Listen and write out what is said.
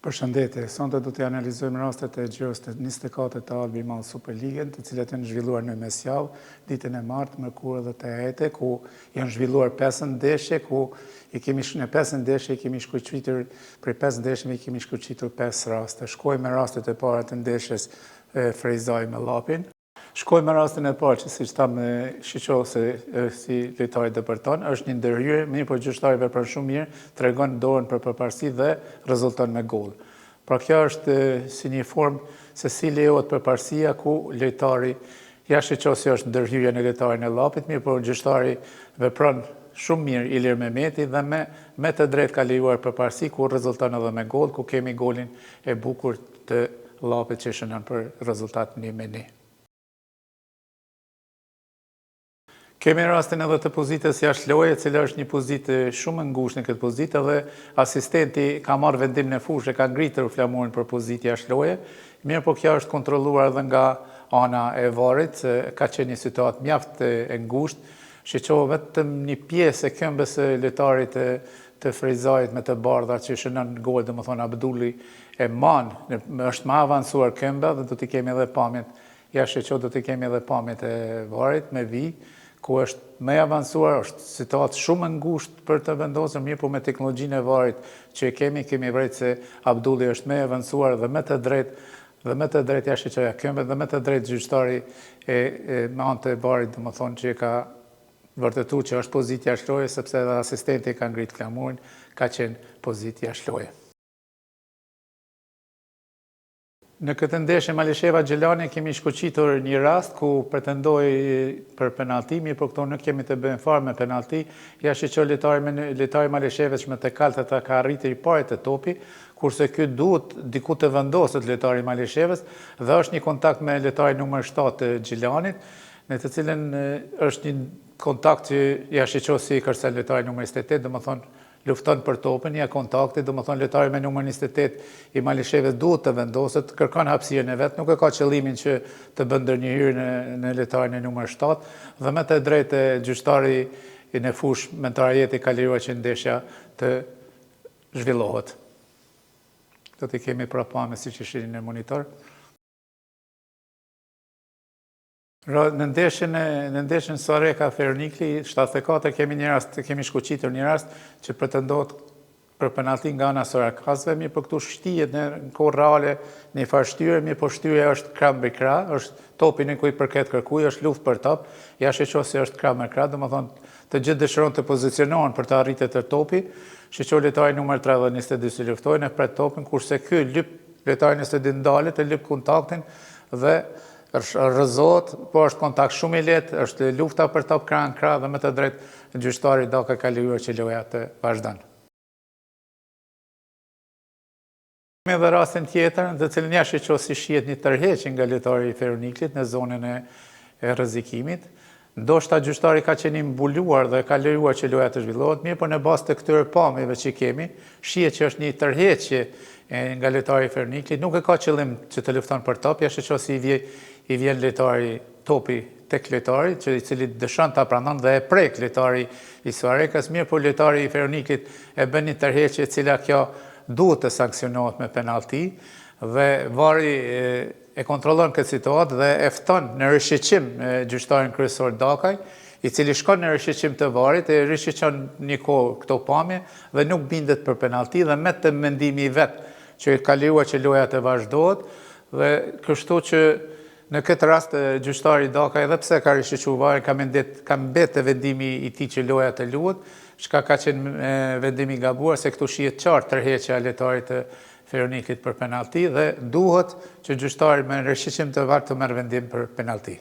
Përshëndetje, sonte do të analizojmë rastet e gjirës të 24 të Albi Mall Superligën, të cilat janë zhvilluar në mesjavë, ditën e martë, mërkurë dhe të hete, ku janë zhvilluar 5 ndeshje, ku në 5 ndeshje i kemi shkëlqitur, prej 5 ndeshjeve i kemi shkëlqitur 5 raste. Shkojmë me rastet e para të ndeshjes Frejzaj me Llapin. Shkojmë me rastin e parë që si që thamë shiqo se si lojtari dëpërton, është një ndërhyrje, mirë por gjyqtari vepron shumë mirë, tregon dorën për përparësi dhe rezulton me gol. Pra kjo është si një formë se si lejohet përparësia ku lojtari, ja shiqo si është ndërhyrje në lojtarin e Llapit, mirë por gjyqtari vepron shumë mirë Ilir Mehmeti dhe me të drejtë ka lejuar përparësi ku rezulton edhe me gol, ku kemi golin e bukur të Llapit që shënon për rezultat 1-1. Kemi rastin edhe të pozitës jashtë loje, cila është një pozitë shumë ngushtë në këtë pozitë dhe asistenti ka marrë vendim në fushë, ka ngritur flamurin për pozitë jashtë loje. Mirë po kjo është kontrolluar edhe nga ana e varit, ka qenë një situatë mjaft e ngushtë, shiqo vetëm një pjesë e këmbës e lojtarit të Frejzajit me të bardha që shënon gol, dhe më thonë Abdulli e man, është më avancuar këmba dhe do t'i kemi edhe pamjet, jashtë shiqo do t'i kemi edhe pamjet e varit me vi, ku është me avancuar, është situatë shumë ngushtë për të vendosur, mirë po me teknologjinë e varit që kemi vrejtë se Abdulli është me avancuar dhe me të drejtë jashtë që ja këmbë, dhe me të drejtë gjyqtari me anë të varit, dhe më thonë që ka vërtetuar që është pozitë jashtë loje, sepse edhe asistenti ka ngritë flamurin, ka qenë pozitë jashtë loje. Në këtë ndeshje Malisheva Gjelani kemi shkoqitur një rast ku pretendoi për penalti, mirë por këto nuk kemi të bëjmë fare me penalti, ja shiqo lojtari Malishevës me të kaltët ka arritur i pari të topi, kurse ky duhet diku të vendoset lojtari Malishevës dhe është një kontakt me lojtarin numër 7 të Gjelanit, në të cilën është një kontakt që ja shiqo si kërcen lojtari numër 28, dhe më thonë lufton për topin, ja kontakti, do më thonë lojtari me numër 28 i Malishevës duhet të vendoset, kërkon hapësirën e vetë, nuk e ka qëllimin që të bën ndonjëhyrje në lojtarin e numër 7, dhe me të drejtë gjyqtari në fushë mentarjeti ka liruar që ndeshja të zhvillohet. Do t'i kemi pra pame si që shihni në monitor. Në ndeshjen Sareka Feronikli 74 kemi shkuqitur një rast që pretendohet për penalti nga ana Sorakasve, mirë për këtu shtihet në kohë reale një farë shtyre, mirë po shtyre është krah mbi krah, është topi në kujt përket kërkuj, është luftë për top, ja shiqo se është krah me krah, domethënë të gjithë dëshiron të pozicionohen për të arritur të topi, shiqo lojtari numër 3 dhe 22 si luftojnë e pret topin, kurse ky lojtari 22 ndalet e lyp kontaktin dhe është rrëzohet, po është kontakt shumë i lehtë, është lufta për top krah në krah dhe me të drejtë gjyqtari Daka ka lejuar që loja të vazhdon. Kemi edhe rastin tjetër, në të cilin ja shiqo si shihet një tërheqje nga lojtari i Feroniklit në zonën e rrezikimit. Ndoshta gjyqtari ka qenë i mbuluar dhe ka lejuar që loja të zhvillohet, mirë por në bazë të këtyre pamjeve që kemi, shihet që është një tërheqje nga lojtari i Feroniklit, nuk e ka qëllim që të lufton për top, ja shiqo si i vjen lojtari topi tek lojtari, që i cili dëshon ta pranon dhe e prek lojtari i Suarekës, mirë por lojtari i Feroniklit e bën një tërheqje e cila kjo duhet të sanksionohet me penalti dhe vari e kontrollon këtë situatë dhe e fton në rishiqim gjyqtarin kryesor Dakaj, i cili shkon në rishiqim të varit, e rishiqon një kohë këto pamje dhe nuk bindet për penalti dhe me të mendimi i vet që ka lejuar që loja të vazhdohet dhe kështu që në këtë rast gjyqtari Dakaj edhe pse ka rishiquar varin ka mbetë vendimi i tij që loja të luhet, çka ka qenë vendimi i gabuar se këtu shihet qartë tërheqja e lojtarit të Feroniklit për penalti dhe duhet që gjyqtari me rishiqim të vartë të merr vendim për penalti.